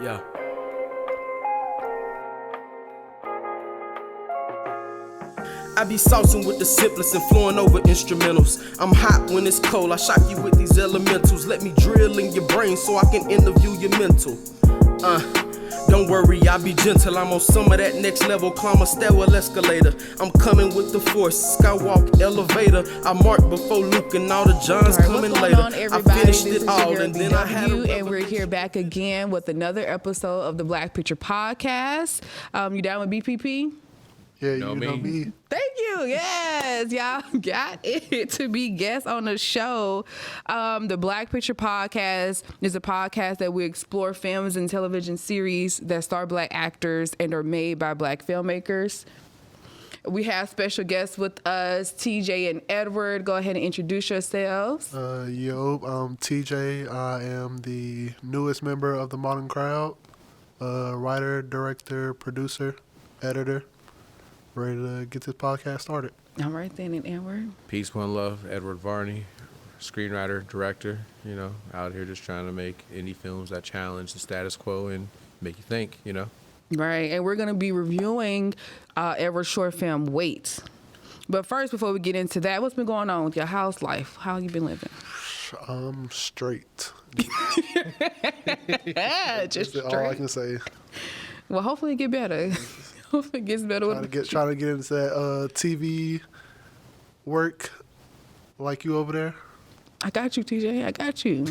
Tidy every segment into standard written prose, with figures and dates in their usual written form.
Yeah. I be saucing with the simplest and flowing over instrumentals. I'm hot when it's cold, I shock you with these elementals. Let me drill in your brain so I can interview your mental. Don't worry, I be gentle. I'm on some of that next level, climb a stairwell escalator. I'm coming with the force, skywalk elevator. I marked before Luke and all the Johns coming later. I finished it all and then I had a and we're here back again with another episode of the Black Picture Podcast. You down with BPP? Yeah, you know me. Thank you. Yes, y'all got it to be guests on the show. The Black Picture Podcast is a podcast that we explore films and television series that star Black actors and are made by Black filmmakers. We have special guests with us, TJ and Edward. Go ahead and introduce yourselves. I'm TJ. I am the newest member of the Modern Crowd. Writer, director, producer, editor. Ready to get this podcast started. All right then, and Edward. Peace, one love. Edward Varnie, screenwriter, director. You know, out here just trying to make indie films that challenge the status quo and make you think. You know. Right, and we're gonna be reviewing Edward's short film Wait. But first, before we get into that, what's been going on with your house life? How you been living? I'm straight. Just That's straight. all I can say. Well, hopefully it get better. Hopefully it gets better. Trying to get into that TV work like you over there. I got you, TJ. I got you.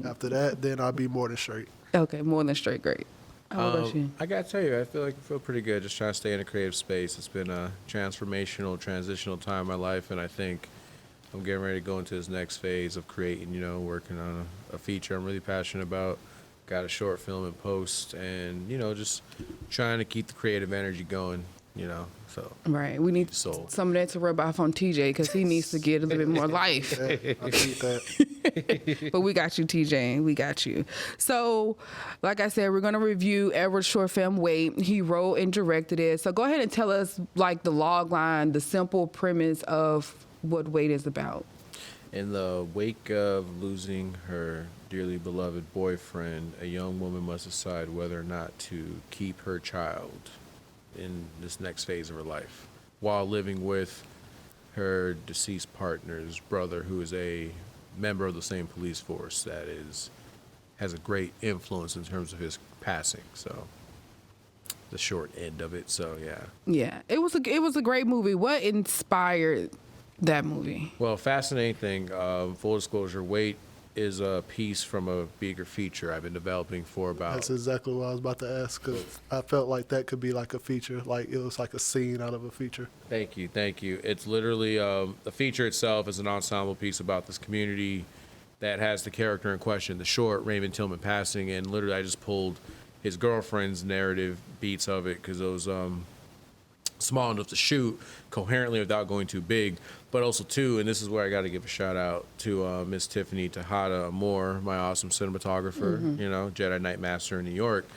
After that, then I'll be more than straight. Okay, more than straight. Great. How about you? I gotta tell you, I feel pretty good. Just trying to stay in a creative space. It's been a transformational, transitional time in my life, and I think I'm getting ready to go into this next phase of creating. You know, working on a feature I'm really passionate about. Got a short film in post, and just trying to keep the creative energy going. So Right, we need some of that to rub off on TJ because he needs to get a little bit more life. Yeah, I need that. But we got you, TJ. We got you. So, like I said, we're going to review Edward's short film, Wait. He wrote and directed it. So go ahead and tell us, like, the log line, the simple premise of what Wait is about. In the wake of losing her dearly beloved boyfriend, a young woman must decide whether or not to keep her child in this next phase of her life while living with her deceased partner's brother, who is a member of the same police force that has a great influence in terms of his passing. So the short end of it. So yeah, it was a great movie. What inspired that movie? Well, fascinating thing, full disclosure, Wait is a piece from a bigger feature I've been developing for about... That's exactly what I was about to ask, because I felt like that could be like a feature, like it was like a scene out of a feature. Thank you. It's literally, the feature itself is an ensemble piece about this community that has the character in question, the short, Raymond Tillman passing, and literally I just pulled his girlfriend's narrative beats of it, because those... small enough to shoot coherently without going too big, but also too, and this is where I got to give a shout out to Miss Tiffany Tejada Moore, my awesome cinematographer, Jedi Knight Master in New York.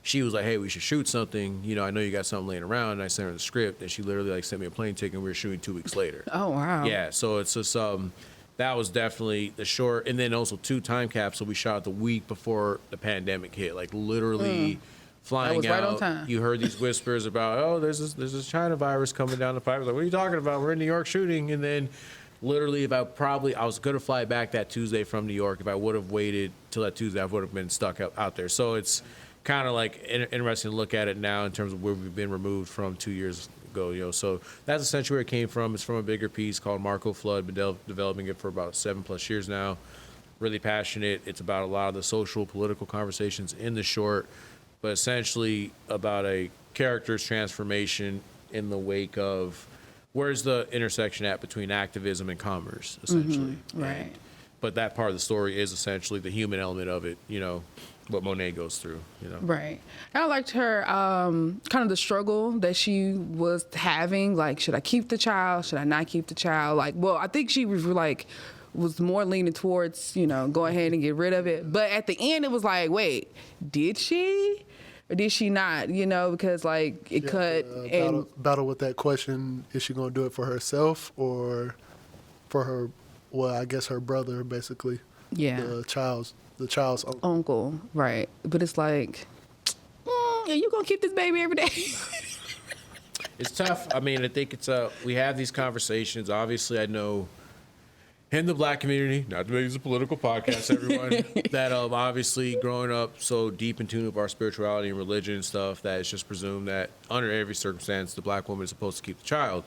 She was like, hey, we should shoot something. I know you got something laying around. And I sent her the script, and she literally sent me a plane ticket, and we were shooting 2 weeks later. Oh, wow. Yeah, so it's just, that was definitely the short, and then also 2 time capsule we shot the week before the pandemic hit, like literally... Flying that was out, right on time. You heard these whispers about, oh, there's this China virus coming down the pipe. I was like, what are you talking about? We're in New York shooting. And then literally I was going to fly back that Tuesday from New York. If I would have waited till that Tuesday, I would have been stuck out there. So it's kind of like interesting to look at it now in terms of where we've been removed from 2 years ago. So that's essentially where it came from. It's from a bigger piece called Marco Flood. Been developing it for about 7+ years now. Really passionate. It's about a lot of the social, political conversations in the short, but essentially about a character's transformation in the wake of where's the intersection at between activism and commerce, essentially. Right. But that part of the story is essentially the human element of it, what Monet goes through, Right. And I liked her, kind of the struggle that she was having, like, should I keep the child? Should I not keep the child? Like, well, I think she was was more leaning towards, go ahead and get rid of it. But at the end, it was like, wait, did she? Or did she not? Because it cut and battle with that question: is she going to do it for herself or for her? Well, I guess her brother, basically. Yeah. the child's uncle. Uncle, right? But it's like, are you gonna keep this baby every day? It's tough. I mean, I think it's we have these conversations. Obviously, I know in the black community, not to make this a political podcast, everyone, that obviously growing up so deep in tune with our spirituality and religion and stuff, that it's just presumed that under every circumstance, the black woman is supposed to keep the child.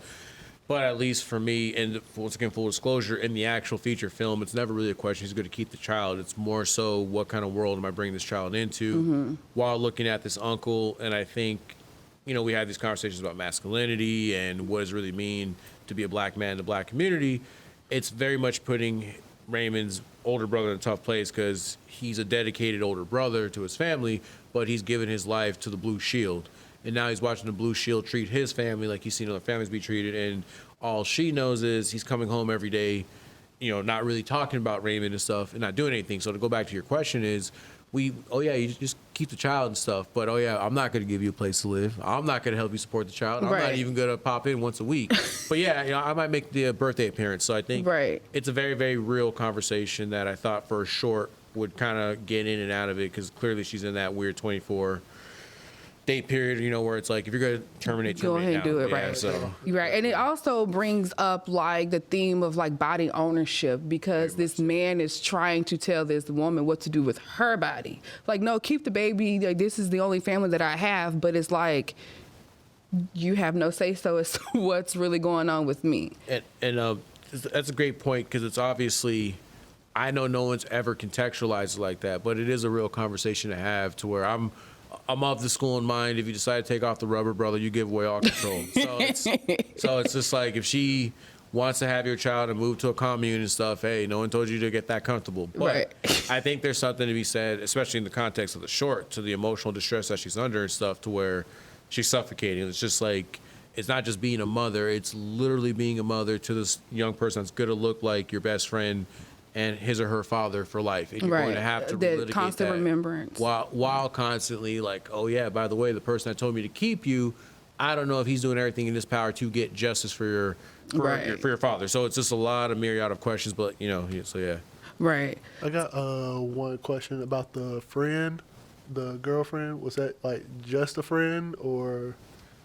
But at least for me, and once again, full disclosure, in the actual feature film, it's never really a question who's going to keep the child. It's more so what kind of world am I bringing this child into while looking at this uncle. And I think, you know, we had these conversations about masculinity and what does it really mean to be a black man in the black community. It's very much putting Raymond's older brother in a tough place because he's a dedicated older brother to his family, but he's given his life to the Blue Shield. And now he's watching the Blue Shield treat his family like he's seen other families be treated. And all she knows is he's coming home every day, you know, not really talking about Raymond and stuff and not doing anything. So to go back to your question is, you just keep the child and stuff. But, I'm not going to give you a place to live. I'm not going to help you support the child. I'm not even going to pop in once a week. But, I might make the birthday appearance. So I think it's a very, very real conversation that I thought for a short would kind of get in and out of it because clearly she's in that weird 24 date period, you know, where it's like if you're going to terminate go ahead and do it, yeah, right? So. Right, and it also brings up like the theme of like body ownership because this man is trying to tell this woman what to do with her body. Like, no, keep the baby. Like, this is the only family that I have, but it's like you have no say so as to what's really going on with me. And that's a great point because it's obviously. I know no one's ever contextualized it like that, but it is a real conversation to have to where I'm of the school in mind. If you decide to take off the rubber, brother, you give away all control. So it's just like if she wants to have your child and move to a commune and stuff, hey, no one told you to get that comfortable. But I think there's something to be said, especially in the context of the short, to the emotional distress that she's under and stuff, to where she's suffocating. It's just like, it's not just being a mother, it's literally being a mother to this young person that's going to look like your best friend and his or her father for life. And you're going to have to relitigate constant that remembrance. While constantly like, oh yeah, by the way, the person that told me to keep you, I don't know if he's doing everything in his power to get justice for your father. So it's just a lot of myriad of questions, but so yeah. Right. I got one question about the friend, the girlfriend. Was that like just a friend or?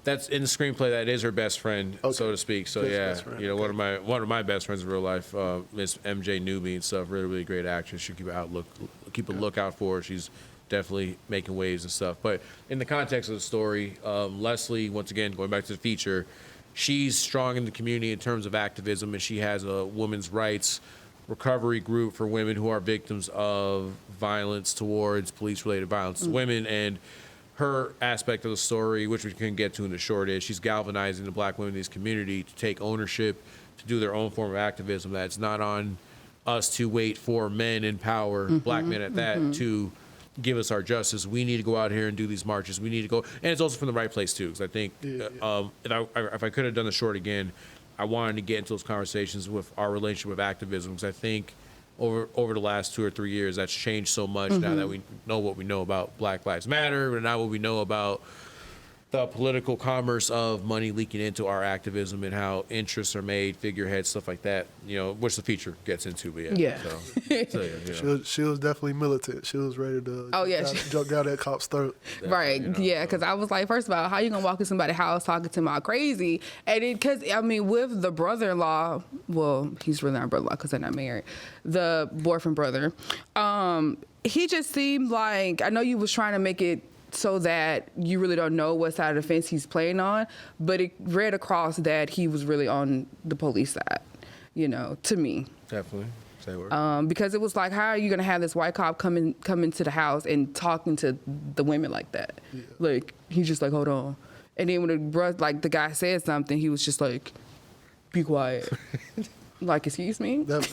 That's in the screenplay. That is her best friend, so to speak. So Just yeah, one of my best friends in real life, Miss MJ Newby and stuff. Really, really great actress. Should keep a lookout for her. She's definitely making waves and stuff. But in the context of the story, Leslie, once again going back to the feature, she's strong in the community in terms of activism, and she has a women's rights recovery group for women who are victims of violence towards police-related violence to women. And her aspect of the story, which we can get to in the short, is she's galvanizing the black women in this community to take ownership, to do their own form of activism. That's not on us to wait for men in power, black men at that, to give us our justice. We need to go out here and do these marches. We need to go, and it's also from the right place too. Because I think if I could have done the short again, I wanted to get into those conversations with our relationship with activism. Because I think over the last 2 or 3 years, that's changed so much now that we know what we know about Black Lives Matter, and now what we know about the political commerce of money leaking into our activism and how interests are made, figureheads, stuff like that, which the feature gets into. But She was definitely militant. She was ready to jump down that cop's throat. Right, because I was like, first of all, how you gonna walk in somebody's house talking to him all crazy? And because, with the brother-in-law, well, he's really not brother-in-law because they're not married, the boyfriend brother, he just seemed like, I know you was trying to make it so that you really don't know what side of the fence he's playing on, but it read across that he was really on the police side, to me. Definitely. Say word. Because it was like, how are you going to have this white cop come into the house and talking to the women like that? Yeah. Like, he's just like, hold on. And then when the guy said something, he was just like, be quiet. Like, excuse me? That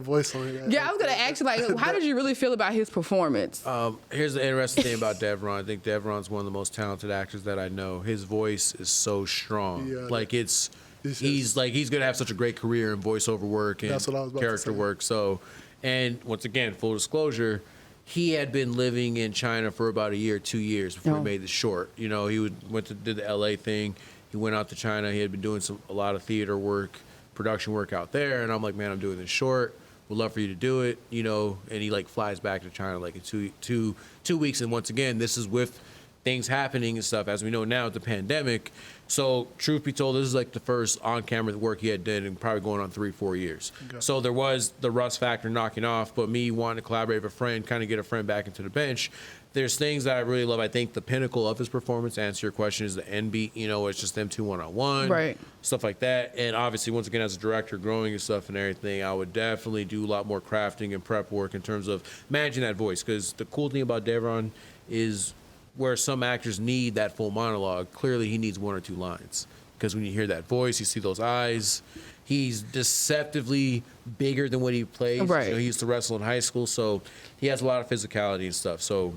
voice on it. Yeah, I was going to ask you, like, how did you really feel about his performance? Here's the interesting thing about Devron. I think Devron's one of the most talented actors that I know. His voice is so strong. Yeah, like, he's going to have such a great career in voiceover work and character work. So, and once again, full disclosure, he had been living in China for about 2 years before he made the short. He did the LA thing. He went out to China. He had been doing a lot of theater work, production work out there, and I'm like, man, I'm doing this short. would love for you to do it, you know, and he like flies back to China like in two weeks. And once again, this is with things happening and stuff, as we know now, the pandemic. So truth be told, this is like the first on-camera work he had done in probably going on 3-4 years. Okay. So there was the rust factor knocking off, but me wanting to collaborate with a friend, kind of get a friend back into the bench. There's things that I really love. I think the pinnacle of his performance, to answer your question, is the end beat. You know, it's just them two one-on-one, right? Stuff like that. And obviously, once again, as a director, growing and stuff and everything, I would definitely do a lot more crafting and prep work in terms of managing that voice. Because the cool thing about Devon is where some actors need that full monologue, clearly he needs 1 or 2 lines. Because when you hear that voice, you see those eyes. He's deceptively bigger than what he plays. Right. You know, he used to wrestle in high school, so he has a lot of physicality and stuff. So.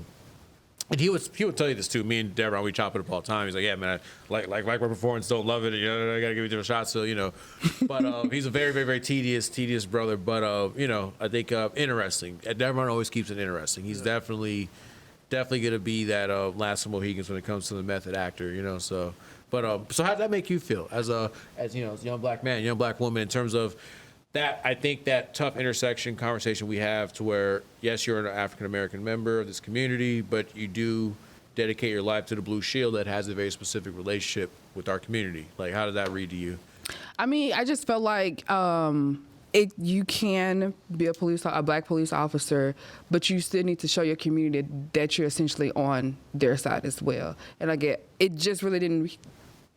And he would tell you this too. Me and Devon, we chop it up all the time. He's like, yeah, man, I like my performance, don't love it. You know, I gotta give you different shots. So, you know, but he's a very, very, very tedious brother. But you know, I think interesting. Devon always keeps it interesting. He's definitely gonna be that last of Mohegans when it comes to the method actor. You know, so. But so how did that make you feel as you know, as a young black man, young black woman, in terms of that? I think that tough intersection conversation we have to where, yes, you're an African-American member of this community, but you do dedicate your life to the Blue Shield that has a very specific relationship with our community. Like, how did that read to you? I mean, I just felt like you can be a black police officer, but you still need to show your community that you're essentially on their side as well. And it just really didn't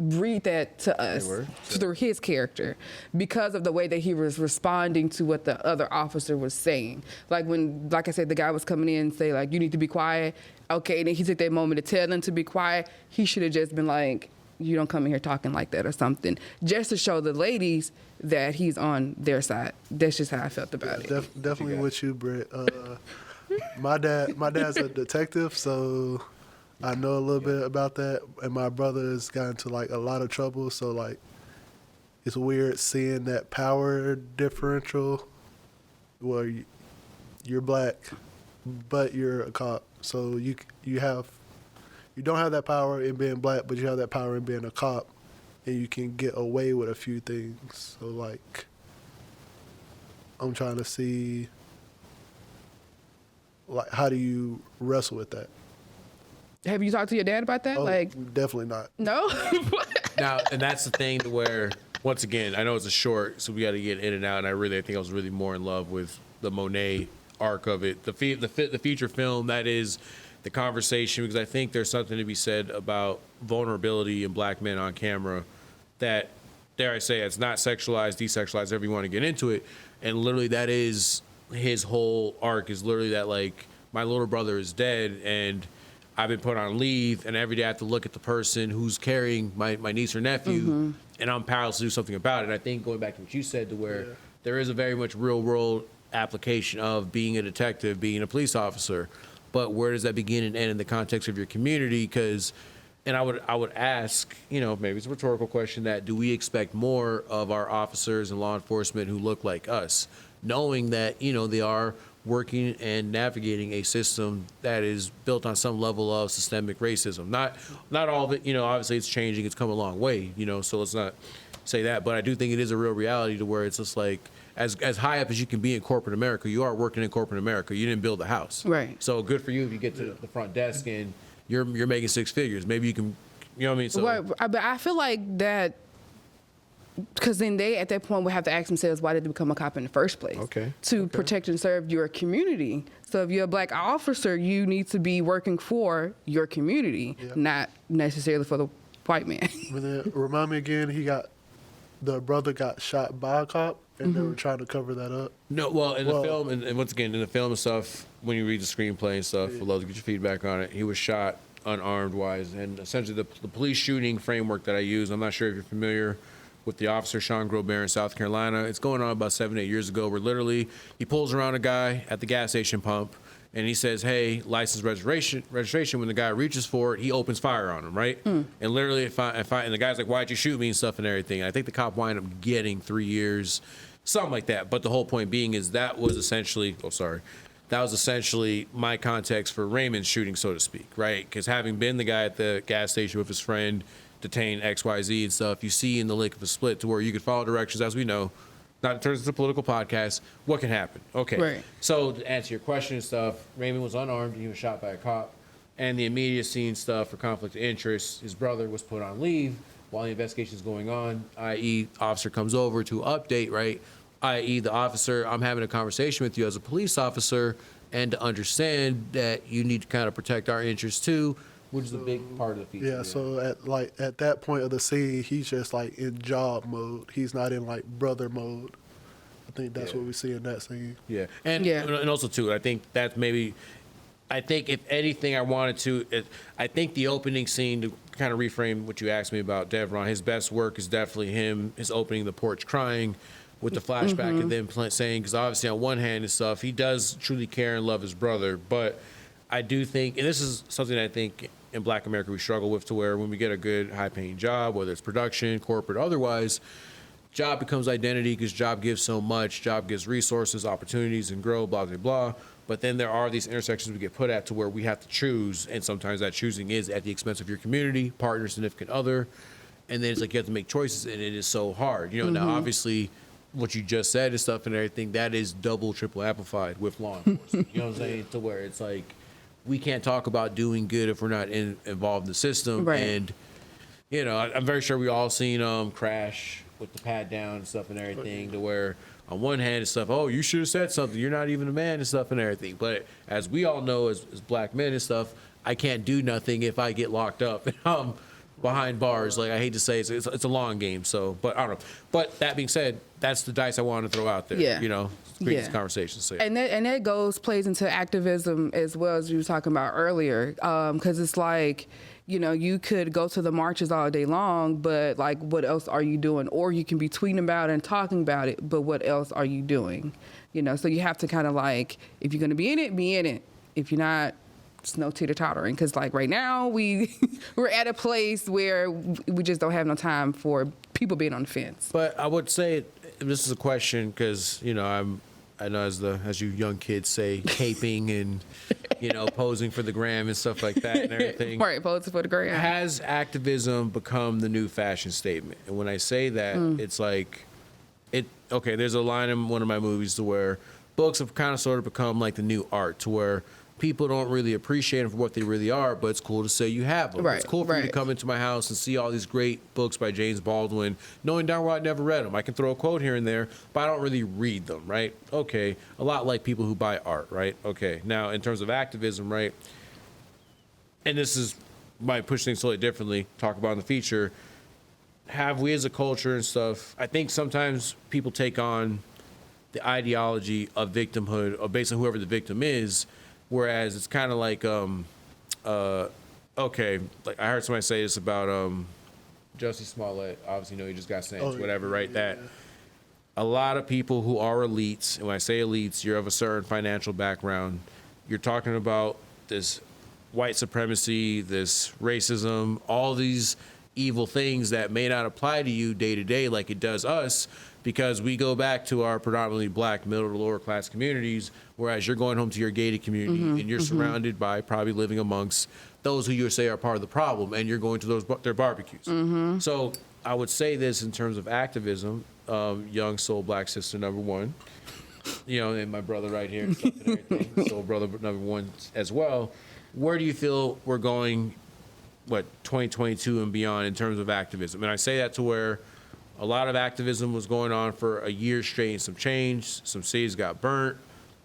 read that to us through his character because of the way that he was responding to what the other officer was saying. Like like I said, the guy was coming in and say like, you need to be quiet. Okay, and then he took that moment to tell them to be quiet. He should have just been like, you don't come in here talking like that or something, just to show the ladies that he's on their side. That's just how I felt about it. Definitely with you, Britt. My dad's a detective, so I know a little bit about that, and my brother has gotten into like a lot of trouble. So like, it's weird seeing that power differential. Well, you're black, but you're a cop, so you don't have that power in being black, but you have that power in being a cop, and you can get away with a few things. So like, I'm trying to see like, how do you wrestle with that? Have you talked to your dad about that? Definitely not. No? Now, and that's the thing to where, once again, I know it's a short, so we got to get in and out, and I think I was really more in love with the Monet arc of it. The feature film, that is the conversation, because I think there's something to be said about vulnerability in black men on camera that, dare I say, it's not sexualized, desexualized, however you want to get into it. And literally that is his whole arc, is literally that, like, my little brother is dead, and I've been put on leave, and every day I have to look at the person who's carrying my niece or nephew, and I'm powerless to do something about it. And I think going back to what you said, to where there is a very much real world application of being a detective, being a police officer, but where does that begin and end in the context of your community? Because, and I would ask, you know, maybe it's a rhetorical question, that do we expect more of our officers and law enforcement who look like us, knowing that, you know, they are working and navigating a system that is built on some level of systemic racism. Not all of it, you know, obviously it's changing, it's come a long way, you know, so let's not say that, but I do think it is a real reality to where it's just like, as high up as you can be in corporate America, you are working in corporate America. You didn't build the house. Right. So good for you if you get to the front desk and you're making 6 figures. Maybe you can, you know what I mean? So, right, but I feel like that, because then they, at that point, would have to ask themselves, why did they become a cop in the first place? To protect and serve your community. So if you're a black officer, you need to be working for your community, not necessarily for the white man. But then, remind me again, the brother got shot by a cop, and they were trying to cover that up. No, well, in the film, and once again, in the film and stuff, when you read the screenplay and stuff, we'd love to get your feedback on it. He was shot unarmed-wise, and essentially the police shooting framework that I use, I'm not sure if you're familiar with the officer, Sean Grobert, in South Carolina. It's going on about 7-8 years ago, where literally he pulls around a guy at the gas station pump, and he says, hey, license registration. When the guy reaches for it, he opens fire on him, right? And literally, and the guy's like, why'd you shoot me and stuff and everything. And I think the cop wound up getting 3 years, something like that. But the whole point being is that was essentially, my context for Raymonds Shooting, so to speak, right? Because having been the guy at the gas station with his friend, detained XYZ and stuff, you see in the lick of a split to where you could follow directions, as we know, not in terms of the political podcast, what can happen? Okay. Right. So to answer your question and stuff, Raymond was unarmed. He was shot by a cop. And the immediacy and stuff for conflict of interest, his brother was put on leave while the investigation is going on, i.e. officer comes over to update, right? I.e. the officer, I'm having a conversation with you as a police officer and to understand that you need to kind of protect our interests too, which is a big part of the feature. Yeah, so at that point of the scene, he's just like in job mode. He's not in like brother mode. I think that's what we see in that scene. Yeah. And also too, I think that's maybe, I think if anything I wanted to, I think the opening scene, to kind of reframe what you asked me about Devron, his best work is definitely him, his opening the porch crying with the flashback and then saying, because obviously on one hand and stuff, he does truly care and love his brother, but I do think, and this is something I think in Black America we struggle with, to where when we get a good high-paying job, whether it's production, corporate, otherwise, job becomes identity because job gives so much. Job gives resources, opportunities, and grow, blah, blah, blah. But then there are these intersections we get put at to where we have to choose, and sometimes that choosing is at the expense of your community, partner, significant other, and then it's like you have to make choices, and it is so hard. You know, now obviously what you just said and stuff and everything, that is double, triple amplified with law enforcement. You know what I'm saying? To where it's like, we can't talk about doing good if we're not involved in the system. Right. And, you know, I'm very sure we all seen Crash with the pad down and stuff and everything, to where on one hand it's stuff, oh, you should have said something, you're not even a man and stuff and everything. But as we all know, as black men and stuff, I can't do nothing if I get locked up and I'm behind bars. Like, I hate to say it's a long game. So, but I don't know. But that being said, that's the dice I want to throw out there. Yeah. You know, create this conversation. So, And that plays into activism as well, as you were talking about earlier. Because it's like, you know, you could go to the marches all day long, but like, what else are you doing? Or you can be tweeting about it and talking about it, but what else are you doing? You know, so you have to kind of like, if you're going to be in it, be in it. If you're not, it's no teeter-tottering. Because like right now, we're at a place where we just don't have no time for people being on the fence. but I would say, this is a question because, you know, I know as you young kids say, caping and, you know, posing for the gram and stuff like that and everything. Right, posing for the gram. Has activism become the new fashion statement? And when I say that, it's like, okay, there's a line in one of my movies to where books have kind of sort of become like the new art, to where people don't really appreciate them for what they really are, but it's cool to say you have them. Right, It's cool for you to come into my house and see all these great books by James Baldwin, knowing darn well I never read them. I can throw a quote here and there, but I don't really read them, right? Okay, a lot like people who buy art, right? Okay, now in terms of activism, right? And this is, might push things slightly differently, talk about in the feature, have we as a culture and stuff, I think sometimes people take on the ideology of victimhood, or based on whoever the victim is, whereas it's kind of like, okay, like I heard somebody say this about Jussie Smollett. Obviously, you know, he just got sentenced, whatever, right? That a lot of people who are elites, and when I say elites, you're of a certain financial background, you're talking about this white supremacy, this racism, all these evil things that may not apply to you day to day like it does us, because we go back to our predominantly black middle to lower class communities, whereas you're going home to your gated community and you're surrounded by probably living amongst those who you say are part of the problem, and you're going to their barbecues. So I would say this in terms of activism, young soul black sister number one, you know, and my brother right here and stuff and everything, soul brother number one as well. Where do you feel we're going, 2022 and beyond in terms of activism? And I say that to where a lot of activism was going on for a year straight and some change. Some cities got burnt,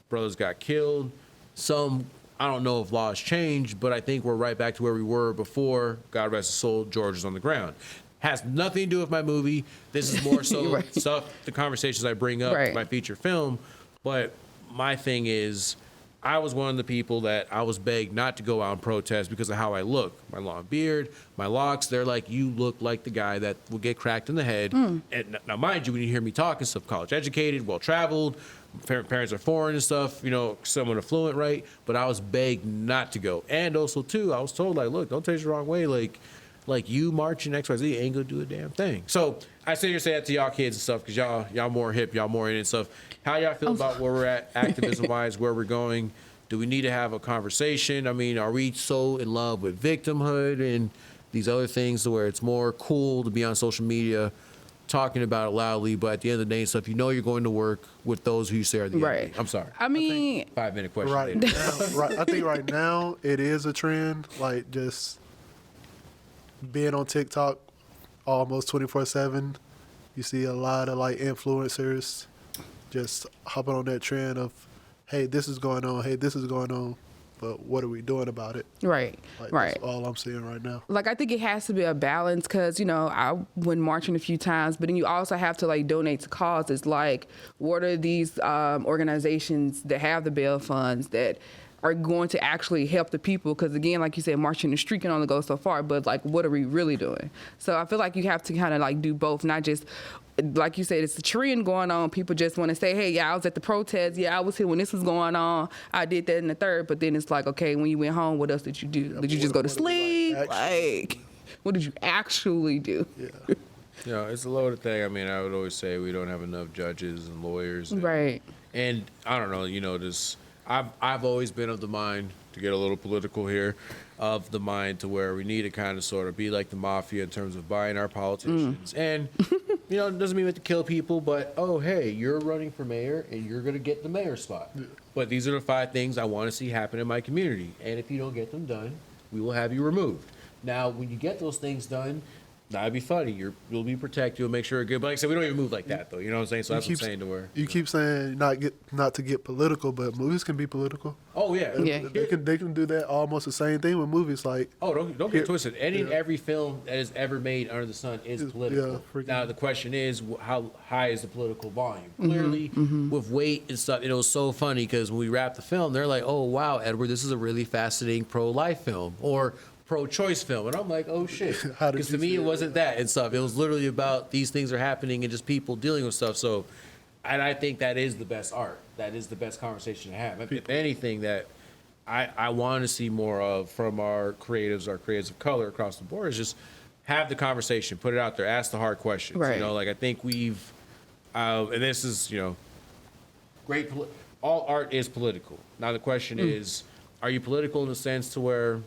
brothers got killed. Some, I don't know if laws changed, but I think we're right back to where we were before, God rest his soul, George is on the ground. Has nothing to do with my movie. This is more so stuff, the conversations I bring up in my feature film. But my thing is, I was one of the people that I was begged not to go out and protest because of how I look. My long beard, my locks, they're like, you look like the guy that will get cracked in the head. And now, mind you, when you hear me talk and stuff, college educated, well-traveled, parents are foreign and stuff, you know, somewhat affluent, right? But I was begged not to go. And also, too, I was told, like, look, don't take it the wrong way. Like you marching XYZ ain't gonna do a damn thing. So I sit here and say that to y'all kids and stuff, because y'all more hip, y'all more in it and stuff. How y'all feel about where we're at activism-wise, where we're going? Do we need to have a conversation? I mean, are we so in love with victimhood and these other things to where it's more cool to be on social media talking about it loudly, but at the end of the day, so if you know you're going to work with those who you say are the Right. enemy. I'm sorry. I mean, 5-minute question. Right now, I think right now it is a trend. Like just being on TikTok almost 24/7, you see a lot of like influencers just hopping on that trend of, hey, this is going on. Hey, this is going on. But what are we doing about it? right, Like, right. That's all I'm seeing right now. Like, I think it has to be a balance because, you know, I went marching a few times, but then you also have to, like, donate to causes. Like, what are these organizations that have the bail funds that are going to actually help the people? Because, again, like you said, marching the street can only go so far, but, like, what are we really doing? So I feel like you have to kind of, like, do both, not just, like you said, it's a trend going on. People just want to say, hey, yeah, I was at the protest. Yeah, I was here when this was going on. I did that in the third. But then it's like, okay, when you went home, what else did you do? Did you just go to sleep? Like, what did you actually do? Yeah. You know, it's a loaded thing. I mean, I would always say we don't have enough judges and lawyers. And, Right. And I don't know, you know, I've always been of the mind, to get a little political here, of the mind to where we need to kind of sort of be like the mafia in terms of buying our politicians. And, you know, it doesn't mean we have to kill people, but, oh, hey, you're running for mayor and you're going to get the mayor spot. Yeah. But these are the 5 things I want to see happen in my community. And if you don't get them done, we will have you removed. Now, when you get those things done, that'd be funny. You'll be protected. You'll make sure you're good. But like I said, we don't even move like that, though. You know what I'm saying? So that's what I'm saying to where. You keep saying not to get political, but movies can be political. Oh, yeah. Yeah. They can do that almost the same thing with movies. Like, oh, don't get twisted. Any and every film that is ever made under the sun is political. Yeah, now the question is, how high is the political volume? Clearly, with weight and stuff, it was so funny because when we wrapped the film, they're like, "Oh wow, Edward, this is a really fascinating pro-life film," or pro-choice film, and I'm like, oh shit, because to me it wasn't that and stuff. It was literally about these things are happening and just people dealing with stuff. So, and I think that is the best art. That is the best conversation to have. If anything, that I want to see more of from our creatives of color across the board is just have the conversation, put it out there, ask the hard questions. Right. You know, like I think we've, and this is, you know, great. All art is political. Now the question is, are you political in the sense to where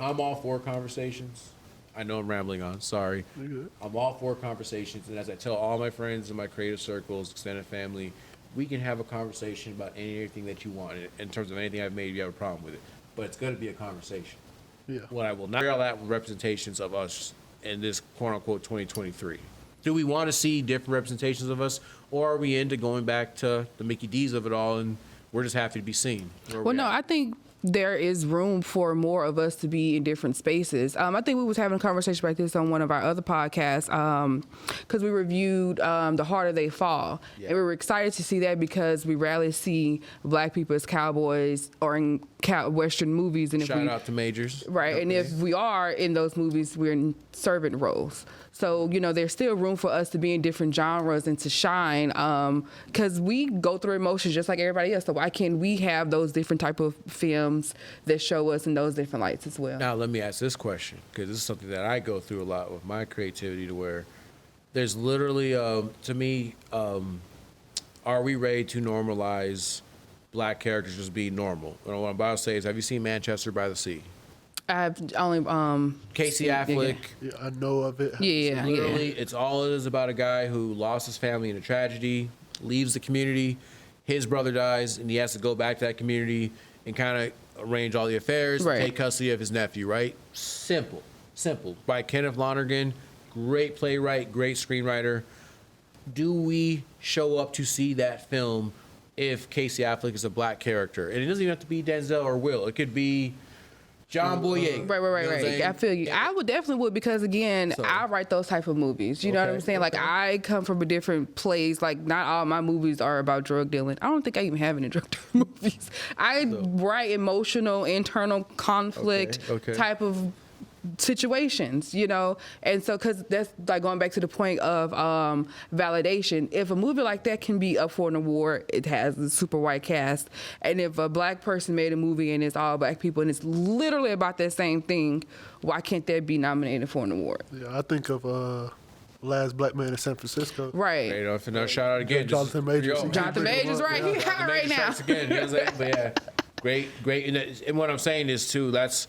I'm all for conversations? I know I'm rambling on. Sorry. You're good. I'm all for conversations, and as I tell all my friends in my creative circles, extended family, we can have a conversation about anything that you want. In terms of anything I've made, if you have a problem with it, but it's going to be a conversation. Yeah. What I will not all that with representations of us in this quote unquote 2023. Do we want to see different representations of us, or are we into going back to the Mickey D's of it all, and we're just happy to be seen? Well, no, I think there is room for more of us to be in different spaces. I think we was having a conversation like this on one of our other podcasts because we reviewed The Harder They Fall. Yeah. And we were excited to see that because we rarely see Black people as cowboys or in Western movies. And if Shout out to Majors. Right, and if we are in those movies, we're in servant roles. So, you know, there's still room for us to be in different genres and to shine because we go through emotions just like everybody else. So why can't we have those different type of films that show us in those different lights as well? Now, let me ask this question, because this is something that I go through a lot with my creativity, to where there's literally, to me, are we ready to normalize Black characters just being normal? And what I'm about to say is, have you seen Manchester by the Sea? I've only Casey Affleck. Yeah, I know of it. Yeah, Literally, it's all it is about a guy who lost his family in a tragedy, leaves the community, his brother dies, and he has to go back to that community and kind of arrange all the affairs, Right. take custody of his nephew, right? Simple. By Kenneth Lonergan, great playwright, great screenwriter. Do we show up to see that film if Casey Affleck is a Black character? And it doesn't even have to be Denzel or Will. It could be John Boyega. Right. You know what I'm saying? I feel you. I would definitely would because again, I write those type of movies. You know what I'm saying? Like I come from a different place. Like not all my movies are about drug dealing. I don't think I even have any drug dealing movies. I write emotional, internal conflict type of situations, you know, and so because that's like going back to the point of validation. If a movie like that can be up for an award, it has a super white cast, and if a Black person made a movie and it's all Black people and it's literally about that same thing, why can't that be nominated for an award? Yeah, I think of Last Black Man in San Francisco. Right. You know, if no shout out again, Jonathan Majors. Jonathan Majors, right? He hot right now. Again, you know what I'm saying? But yeah, great. And what I'm saying is too, that's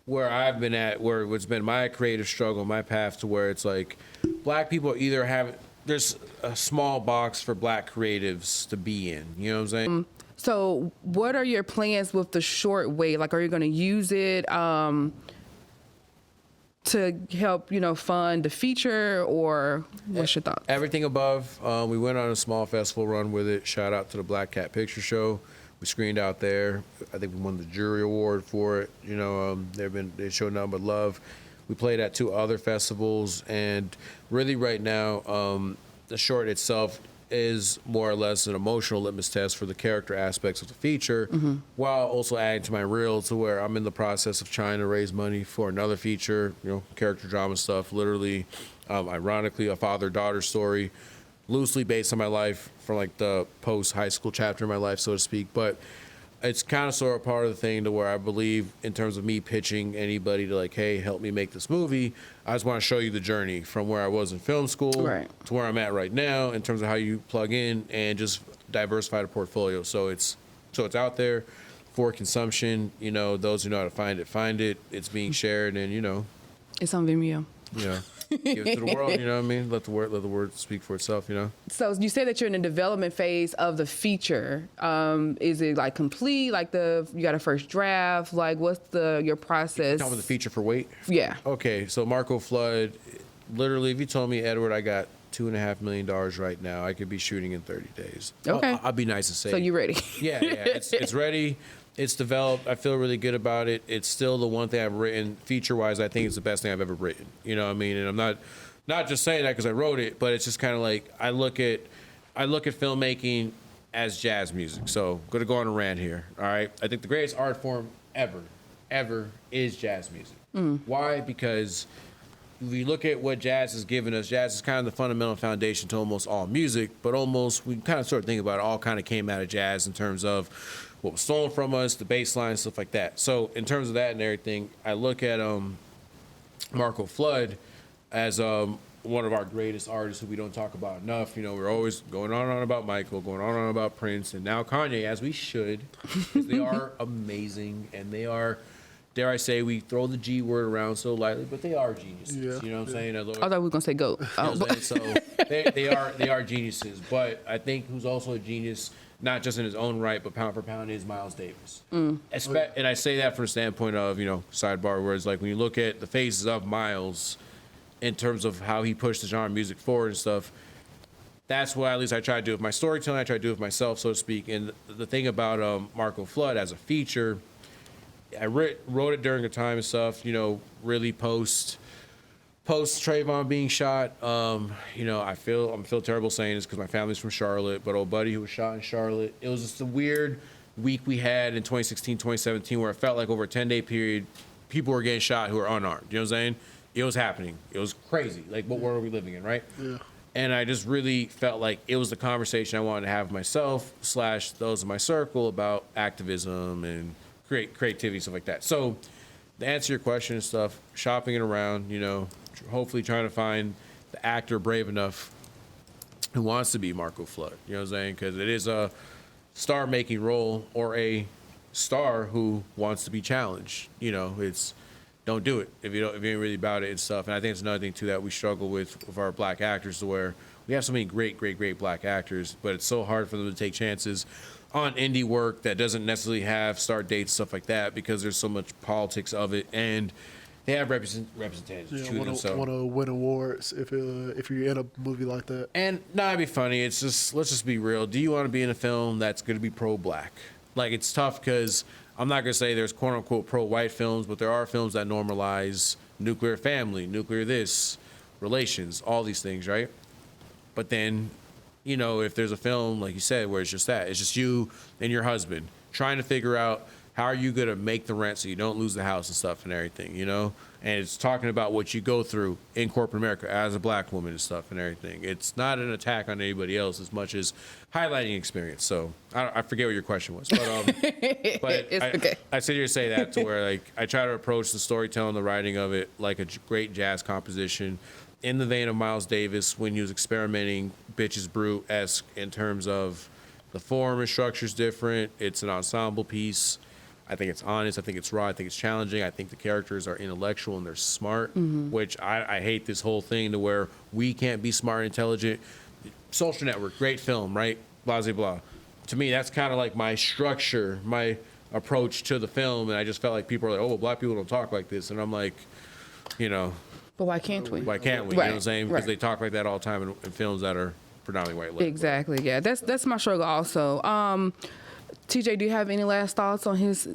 where I've been at, where it's been my creative struggle, my path to where it's like black people either have, there's a small box for black creatives to be in. You know what I'm saying? So what are your plans with the short wave? Like, are you going to use it to help, fund the feature, or what's your thoughts? Everything above. We went on a small festival run with it. Shout out to the Black Cat Picture Show. We screened out there. I think we won the jury award for it. They showed nothing but love. We played at 2 other festivals, and really right now, the short itself is more or less an emotional litmus test for the character aspects of the feature, while also adding to my reel, to where I'm in the process of trying to raise money for another feature, character drama stuff, literally, ironically, a father-daughter story, loosely based on my life from like the post-high school chapter of my life, so to speak. But it's kind of sort of part of the thing to where I believe, in terms of me pitching anybody to like, hey, help me make this movie, I just want to show you the journey from where I was in film school to where I'm at right now in terms of how you plug in and just diversify the portfolio. So it's out there for consumption. Those who know how to find it. It's being shared, and It's on Vimeo. give it to the world. You know what I mean? Let the word speak for itself. So you say that you're in the development phase of the feature. Is it like complete? Like you got a first draft? Like, what's your process? Talking about the feature for Wait? Yeah. Okay, so Marco Flood, literally, if you told me, Edward, I got $2.5 million right now, I could be shooting in 30 days. Okay. I'll be nice to say. So you ready? Yeah, it's ready. It's developed. I feel really good about it. It's still the one thing I've written feature-wise. I think it's the best thing I've ever written. You know what I mean? And I'm not just saying that because I wrote it, but it's just kind of like I look at filmmaking as jazz music. So I'm gonna go on a rant here. All right. I think the greatest art form ever is jazz music. Why? Because if you look at what jazz has given us, jazz is kind of the fundamental foundation to almost all music, but almost, we kind of sort of think about it, all kind of came out of jazz in terms of what was stolen from us, the bass line, stuff like that. So in terms of that and everything, I look at Marco Flood as one of our greatest artists who we don't talk about enough. We're always going on and on about Michael, going on and on about Prince, and now Kanye, as we should, because they are amazing, and they are, dare I say, we throw the G word around so lightly, but they are geniuses. Yeah. You know what I'm saying? I thought we were gonna say goat. So they are geniuses. But I think who's also a genius, not just in his own right, but pound for pound, is Miles Davis. And I say that from the standpoint of, sidebar, where it's like when you look at the phases of Miles in terms of how he pushed the genre of music forward and stuff, that's what at least I try to do with my storytelling. I try to do with myself, so to speak. And the thing about Marco Flood as a feature, I wrote it during a time and stuff, really post Trayvon being shot. I feel terrible saying this because my family's from Charlotte, but old buddy who was shot in Charlotte, it was just a weird week we had in 2016, 2017, where it felt like over a 10-day period, people were getting shot who were unarmed. You know what I'm saying? It was happening. It was crazy. Like, what world are we living in, right? Yeah. And I just really felt like it was the conversation I wanted to have with myself / those in my circle about activism and creativity, stuff like that. So to answer your question and stuff, shopping it around, hopefully trying to find the actor brave enough who wants to be Marco Flood. You know what I'm saying? Because it is a star-making role, or a star who wants to be challenged. It's don't do it if you ain't really about it and stuff. And I think it's another thing too that we struggle with our black actors, to where we have so many great black actors, but it's so hard for them to take chances on indie work that doesn't necessarily have start dates, stuff like that, because there's so much politics of it, and they have representatives. Yeah, want to win awards if you're in a movie like that. And it'd be funny. It's just, let's just be real. Do you want to be in a film that's going to be pro-black? Like, it's tough because I'm not going to say there's quote unquote pro-white films, but there are films that normalize nuclear family, nuclear this, relations, all these things, right? But then, if there's a film, like you said, where it's just you and your husband trying to figure out how are you going to make the rent so you don't lose the house and stuff and everything, and it's talking about what you go through in corporate America as a black woman and stuff and everything. It's not an attack on anybody else as much as highlighting experience. So I forget what your question was, but It's okay. I sit here to say that, to where like I try to approach the storytelling, the writing of it like a great jazz composition, in the vein of Miles Davis when he was experimenting Bitches Brew-esque in terms of the form and structure's different. It's an ensemble piece. I think it's honest. I think it's raw. I think it's challenging. I think the characters are intellectual and they're smart, which I hate this whole thing to where we can't be smart and intelligent. Social Network, great film, right? Blah, blah, blah. To me, that's kind of like my structure, my approach to the film. And I just felt like people are like, oh, well, black people don't talk like this. And I'm like, you know. But why can't we? Why can't we? You know what I'm saying? Because they talk like that all the time in films that are predominantly white led. Exactly. Yeah, that's my struggle also. TJ, do you have any last thoughts on his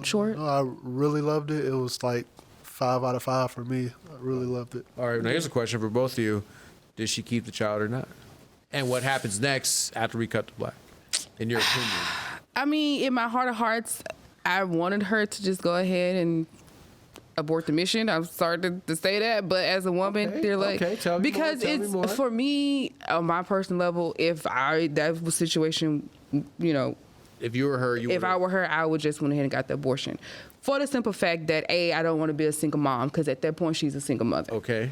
short? No, I really loved it. It was like 5 out of 5 for me. I really loved it. All right, now here's a question for both of you. Did she keep the child or not? And what happens next after we cut to black, in your opinion? I mean, in my heart of hearts, I wanted her to just go ahead and abort the mission. I'm sorry to say that, but as a woman, they're like, tell me because more, tell me it's more. for me on my personal level. If that was a situation, you know, If you were her, if I were her, I would just went ahead and got the abortion. For the simple fact that I don't want to be a single mom, because at that point she's a single mother. Okay.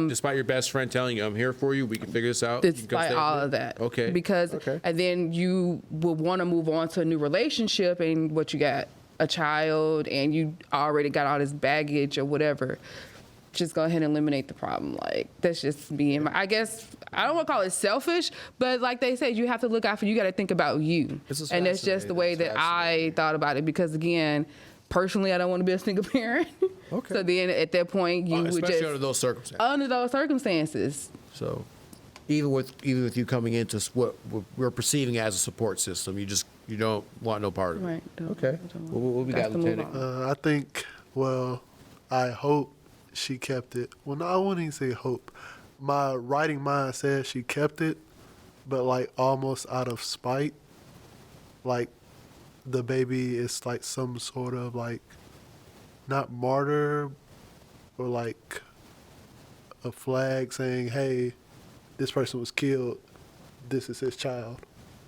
Despite your best friend telling you, I'm here for you, we can figure this out. Despite all of that. Okay. Because Okay. and then you would want to move on to a new relationship, and what you got, a child, and you already got all this baggage or whatever. Just go ahead and eliminate the problem. Like, that's just me. I guess I don't want to call it selfish, but like they said, you have to look out for you. Got to think about you, This is and that's just the way that I thought about it. Because again, personally, I don't want to be a single parent. Okay. So then at that point, you would especially just under those circumstances. under those circumstances. So, even with you coming into what we're perceiving as a support system, you don't want no part of it. Right. Okay. What we got, to move Lieutenant? on. I think, well, I hope she kept it. Well, no, I wouldn't even say hope. My writing mind says she kept it, but like almost out of spite. Like the baby is like some sort of like, not martyr, or like a flag saying, hey, this person was killed. This is his child.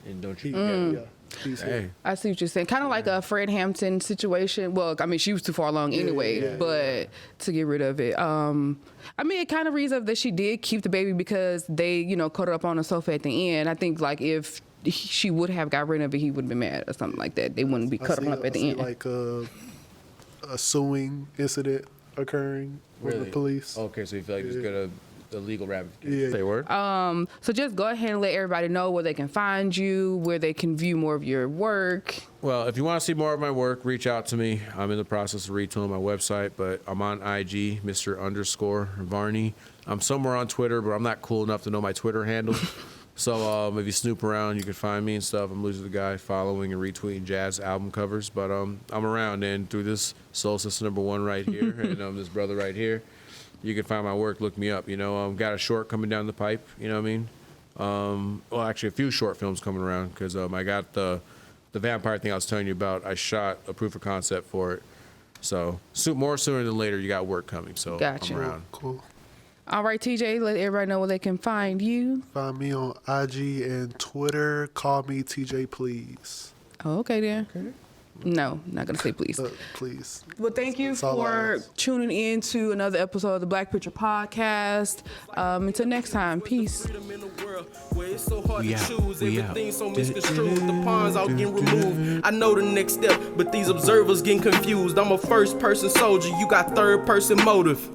And don't you? Yeah, he's Hey. here. I see what you're saying. Kind of like a Fred Hampton situation. Well, I mean, she was too far along anyway, but to get rid of it. I mean, it kind of reads up that she did keep the baby because they, cut her up on the sofa at the end. I think, like, if she would have got rid of it, he would have been mad or something like that. They wouldn't be cutting up at the end. Like a suing incident occurring with the police. Okay, so you feel like there's gonna the legal ramifications. Yeah. Say word. So just go ahead and let everybody know where they can find you, where they can view more of your work. Well, if you want to see more of my work, reach out to me. I'm in the process of retooling my website, but I'm on IG, Mr._Varnie. I'm somewhere on Twitter, but I'm not cool enough to know my Twitter handle. So if you snoop around, you can find me and stuff. I'm losing the guy following and retweeting jazz album covers, but I'm around. And through this Soul System #1 right here, and this brother right here, you can find my work. Look me up. Got a short coming down the pipe. You know what I mean? Well, actually, a few short films coming around because I got the vampire thing I was telling you about. I shot a proof of concept for it. So more sooner than later, you got work coming. So Gotcha. I'm around. Cool. All right, TJ, let everybody know where they can find you. Find me on IG and Twitter. Call me TJ, please. Oh, okay, then. Okay. No, not gonna say please. Please. Well, thank you That's all I for ask. tuning in to another episode of the Black Picture Podcast. Until next time, peace. Where it's so hard We to out. choose, We everything out. so misconstrued. The pawns all getting removed. I know the next step, but these observers getting confused. I'm a first person soldier, you got third person motive.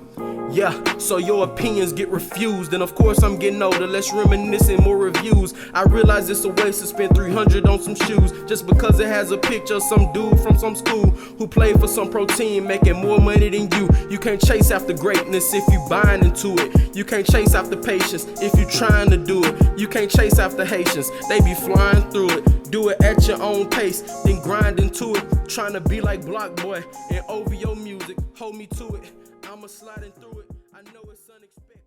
Yeah, so your opinions get refused. And of course I'm getting older, less reminiscing, more reviews. I realize it's a waste to spend $300 on some shoes just because it has a picture of some dude from some school who played for some pro team making more money than you. You can't chase after greatness if you buying into it. You can't chase after patience if you trying to do it. You can't chase after Haitians, they be flying through it. Do it at your own pace, then grind into it. Trying to be like Block Boy and over your music. Hold me to it, I'ma sliding through it. I know it's unexpected.